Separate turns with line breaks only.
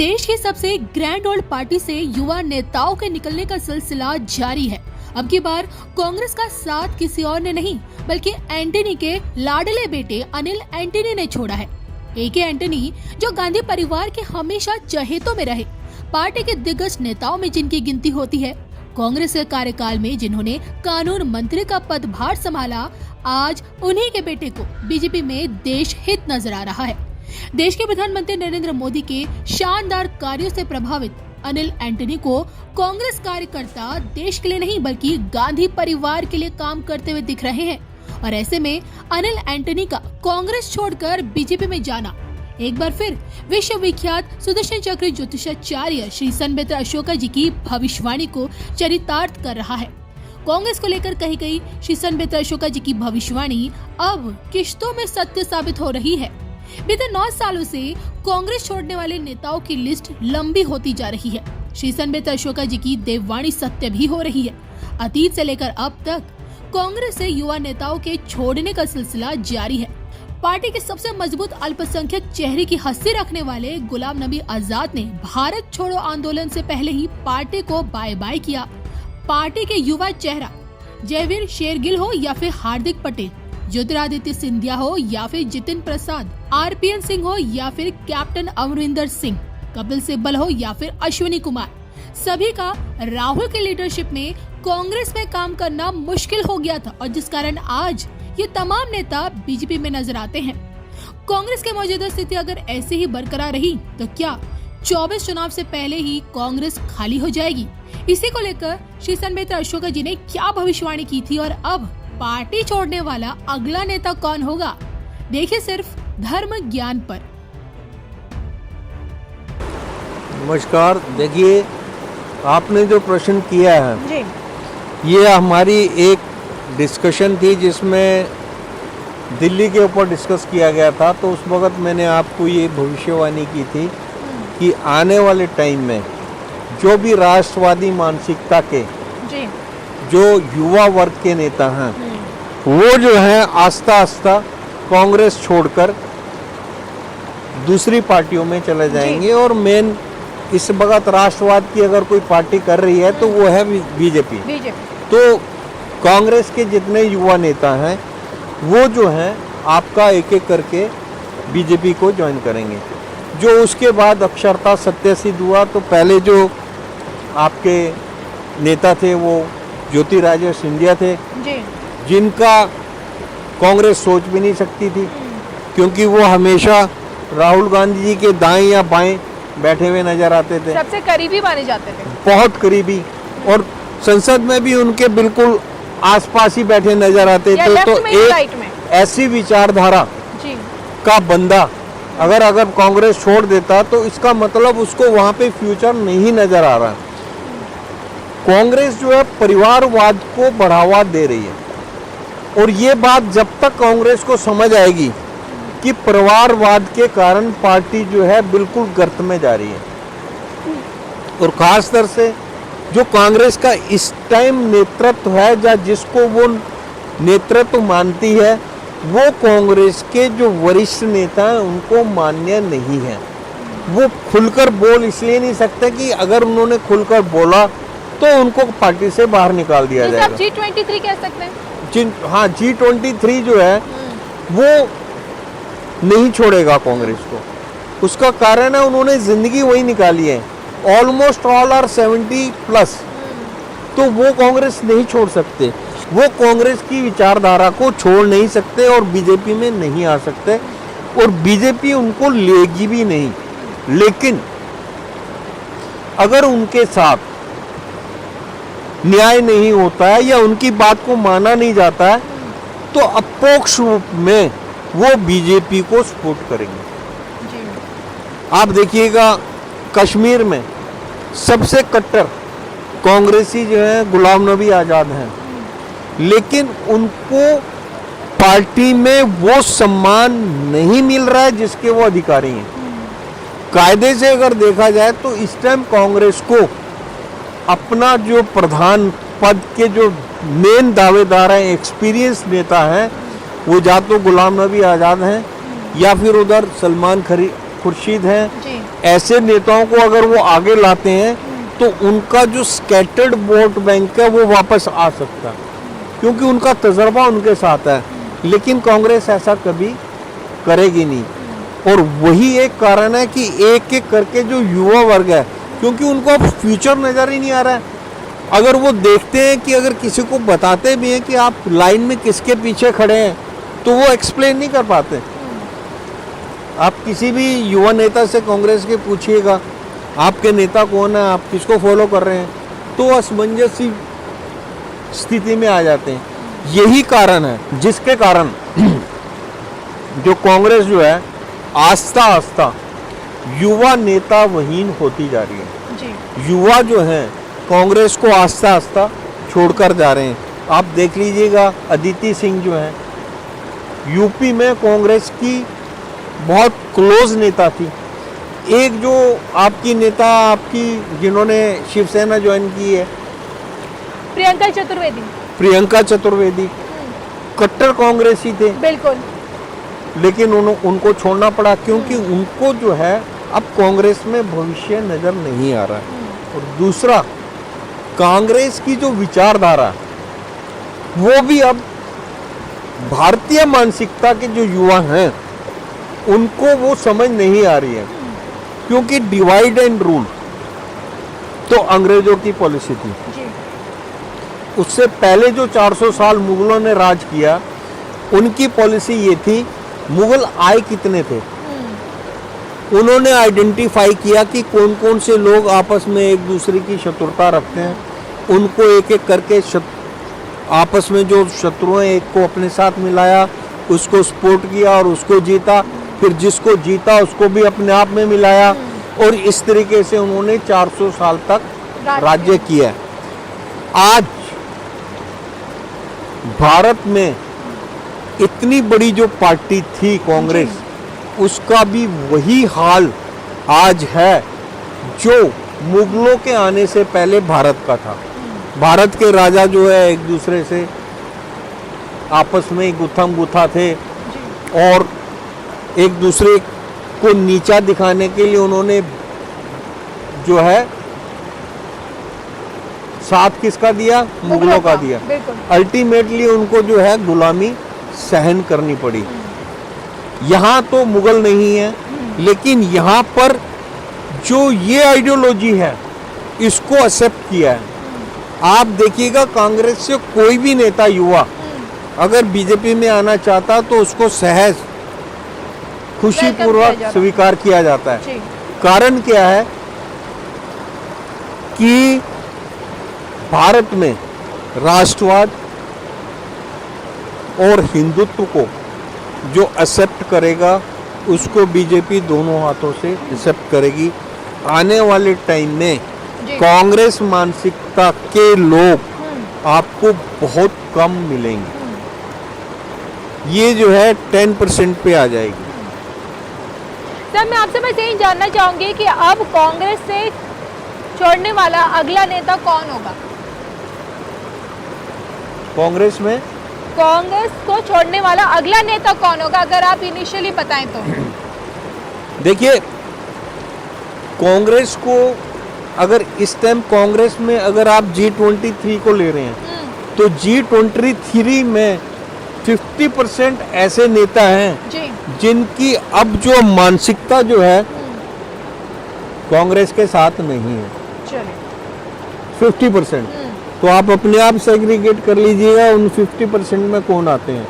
देश की सबसे ग्रैंड ओल्ड पार्टी से युवा नेताओं के निकलने का सिलसिला जारी है। अब की बार कांग्रेस का साथ किसी और ने नहीं बल्कि एंटनी के लाडले बेटे अनिल एंटनी ने छोड़ा है। एके एंटनी जो गांधी परिवार के हमेशा चहेतों में रहे, पार्टी के दिग्गज नेताओं में जिनकी गिनती होती है, कांग्रेस के कार्यकाल में जिन्होंने कानून मंत्री का पदभार संभाला, आज उन्हीं के बेटे को बीजेपी में देश हित नजर आ रहा है। देश के प्रधानमंत्री नरेंद्र मोदी के शानदार कार्यों से प्रभावित अनिल एंटनी को कांग्रेस कार्यकर्ता देश के लिए नहीं बल्कि गांधी परिवार के लिए काम करते हुए दिख रहे हैं। और ऐसे में अनिल एंटनी का कांग्रेस छोड़कर बीजेपी में जाना एक बार फिर विश्व विख्यात सुदर्शन चक्र ज्योतिषाचार्य श्री सनमित्र अशोका जी की भविष्यवाणी को चरितार्थ कर रहा है। कांग्रेस को लेकर कही गई श्री सनमित्र अशोका जी की भविष्यवाणी अब किश्तों में सत्य साबित हो रही है। बीते 9 सालों से कांग्रेस छोड़ने वाले नेताओं की लिस्ट लंबी होती जा रही है। श्री सनमित्र अशोका जी की देववाणी सत्य भी हो रही है। अतीत से लेकर अब तक कांग्रेस से युवा नेताओं के छोड़ने का सिलसिला जारी है। पार्टी के सबसे मजबूत अल्पसंख्यक चेहरे की हस्ती रखने वाले गुलाम नबी आजाद ने भारत छोड़ो आंदोलन से पहले ही पार्टी को बाय बाय किया। पार्टी के युवा चेहरा जयवीर शेरगिल हो या फिर हार्दिक पटेल, ज्योतिरादित्य सिंधिया हो या फिर जितिन प्रसाद, आरपीएन सिंह हो या फिर कैप्टन अमरिंदर सिंह, कपिल सिब्बल हो या फिर अश्विनी कुमार, सभी का राहुल के लीडरशिप में कांग्रेस में काम करना मुश्किल हो गया था और जिस कारण आज ये तमाम नेता बीजेपी में नजर आते हैं। कांग्रेस की मौजूदा स्थिति अगर ऐसे ही बरकरार रही तो क्या 24 चुनाव से पहले ही कांग्रेस खाली हो जाएगी? इसी को लेकर श्री सनमित्र अशोका जी ने क्या भविष्यवाणी की थी और अब पार्टी छोड़ने वाला अगला नेता कौन होगा? देखिए सिर्फ धर्म ज्ञान पर।
नमस्कार। देखिए, आपने जो प्रश्न किया है
जी।
ये हमारी एक डिस्कशन थी जिसमें दिल्ली के ऊपर डिस्कस किया गया था। तो उस वक्त मैंने आपको ये भविष्यवाणी की थी कि आने वाले टाइम में जो भी राष्ट्रवादी मानसिकता के
जी।
जो युवा वर्ग के नेता हैं वो जो है आस्ता आस्ता कांग्रेस छोड़कर दूसरी पार्टियों में चले जाएंगे। और मेन इस वक्त राष्ट्रवाद की अगर कोई पार्टी कर रही है तो वो है बीजेपी। तो कांग्रेस के जितने युवा नेता हैं वो जो हैं आपका एक एक करके बीजेपी को ज्वाइन करेंगे। जो उसके बाद अक्षरता सत्य सिद्ध हुआ तो पहले जो आपके नेता थे वो ज्योतिरादित्य सिंधिया थे
जी।
जिनका कांग्रेस सोच भी नहीं सकती थी क्योंकि वो हमेशा राहुल गांधी जी के दाएं या बाएं बैठे हुए नजर आते थे,
सबसे करीबी माने जाते थे,
बहुत करीबी, और संसद में भी उनके बिल्कुल आसपास ही बैठे नजर आते थे। तो एक ऐसी विचारधारा
जी।
का बंदा अगर कांग्रेस छोड़ देता तो इसका मतलब उसको वहां पे फ्यूचर नहीं नजर आ रहा। कांग्रेस जो है परिवारवाद को बढ़ावा दे रही है और ये बात जब तक कांग्रेस को समझ आएगी कि परिवारवाद के कारण पार्टी जो है बिल्कुल गर्त में जा रही है। और खासतर से जो कांग्रेस का इस टाइम नेतृत्व है या जिसको वो नेतृत्व मानती है वो कांग्रेस के जो वरिष्ठ नेता हैं उनको मान्य नहीं है। वो खुलकर बोल इसलिए नहीं सकते कि अगर उन्होंने खुलकर बोला तो उनको पार्टी से बाहर निकाल दिया जाएगा।
G23 कह सकते हैं।
हाँ, G23 जो है वो नहीं छोड़ेगा कांग्रेस को। उसका कारण है उन्होंने जिंदगी वही निकाली है। Almost all are 70+। तो वो कांग्रेस नहीं छोड़ सकते, वो कांग्रेस की विचारधारा को छोड़ नहीं सकते और बीजेपी में नहीं आ सकते और बीजेपी उनको लेगी भी नहीं। लेकिन अगर उनके साथ न्याय नहीं होता है या उनकी बात को माना नहीं जाता है तो अपोक्ष रूप में वो बीजेपी को सपोर्ट करेंगे
जी।
आप देखिएगा कश्मीर में सबसे कट्टर कांग्रेसी जो है गुलाम नबी आजाद हैं, लेकिन उनको पार्टी में वो सम्मान नहीं मिल रहा है जिसके वो अधिकारी हैं। कायदे से अगर देखा जाए तो इस टाइम कांग्रेस को अपना जो प्रधान पद के जो मेन दावेदार हैं, एक्सपीरियंस नेता हैं, वो या तो गुलाम नबी आजाद हैं या फिर उधर सलमान खुर्शीद हैं,
जी
ऐसे नेताओं को अगर वो आगे लाते हैं तो उनका जो स्कैटर्ड वोट बैंक है वो वापस आ सकता है, क्योंकि उनका तजर्बा उनके साथ है। लेकिन कांग्रेस ऐसा कभी करेगी नहीं, और वही एक कारण है कि एक एक करके जो युवा वर्ग है, क्योंकि उनको अब फ्यूचर नजर ही नहीं आ रहा है। अगर वो देखते हैं कि अगर किसी को बताते भी हैं कि आप लाइन में किसके पीछे खड़े हैं, तो वो एक्सप्लेन नहीं कर पाते। आप किसी भी युवा नेता से कांग्रेस के पूछिएगा आपके नेता कौन है, आप किसको फॉलो कर रहे हैं, तो असमंजस सी स्थिति में आ जाते हैं। यही कारण है जिसके कारण जो कांग्रेस जो है आस्ता आस्ता युवा नेता वहीन होती जा रही है।
जी
युवा जो हैं कांग्रेस को आस्ता आस्ता छोड़कर जा रहे हैं। आप देख लीजिएगा अदिति सिंह जो हैं, यूपी में कांग्रेस की बहुत क्लोज नेता थी। एक जो आपकी नेता आपकी जिन्होंने शिवसेना ज्वाइन की है, प्रियंका चतुर्वेदी कट्टर कांग्रेसी थे,
बिल्कुल
लेकिन उनको छोड़ना पड़ा क्योंकि उनको जो है अब कांग्रेस में भविष्य नजर नहीं आ रहा है। और दूसरा, कांग्रेस की जो विचारधारा वो भी अब भारतीय मानसिकता के जो युवा हैं उनको वो समझ नहीं आ रही है, क्योंकि डिवाइड एंड रूल तो अंग्रेजों की पॉलिसी थी।
जी
उससे पहले जो 400 साल मुगलों ने राज किया, उनकी पॉलिसी ये थी, मुगल आए कितने थे, उन्होंने आइडेंटिफाई किया कि कौन कौन से लोग आपस में एक दूसरे की शत्रुता रखते हैं, उनको एक एक करके आपस में जो शत्रु हैं एक को अपने साथ मिलाया, उसको सपोर्ट किया और उसको जीता, फिर जिसको जीता उसको भी अपने आप में मिलाया, और इस तरीके से उन्होंने 400 साल तक राज्य किया। आज भारत में इतनी बड़ी जो पार्टी थी कांग्रेस, उसका भी वही हाल आज है जो मुगलों के आने से पहले भारत का था। भारत के राजा जो है एक दूसरे से आपस में गुत्थम गुत्था थे, और एक दूसरे को नीचा दिखाने के लिए उन्होंने जो है साथ किसका दिया, मुगलों का दिया। अल्टीमेटली उनको जो है गुलामी सहन करनी पड़ी। यहाँ तो मुगल नहीं है, लेकिन यहाँ पर जो ये आइडियोलॉजी है इसको एक्सेप्ट किया है। आप देखिएगा कांग्रेस से कोई भी नेता युवा अगर बीजेपी में आना चाहता तो उसको सहज खुशीपूर्वक स्वीकार किया जाता है। कारण क्या है कि भारत में राष्ट्रवाद और हिंदुत्व को जो एक्सेप्ट करेगा उसको बीजेपी दोनों हाथों से एक्सेप्ट करेगी। आने वाले टाइम में कांग्रेस मानसिकता के लोग आपको बहुत कम मिलेंगे, ये जो है 10% पे आ जाएगी।
सर, मैं आपसे बस यही जानना चाहूंगी कि अब कांग्रेस से छोड़ने वाला अगला नेता कौन होगा? कांग्रेस को छोड़ने वाला अगला नेता कौन होगा, अगर आप इनिशियली बताएं तो?
देखिए, कांग्रेस को अगर इस टाइम कांग्रेस में अगर आप G23 को ले रहे हैं तो G23 में 50% ऐसे नेता हैं जिनकी अब जो मानसिकता जो है कांग्रेस के साथ नहीं है। 50%। तो आप अपने आप सेग्रीगेट कर लीजिएगा उन 50% में कौन आते हैं।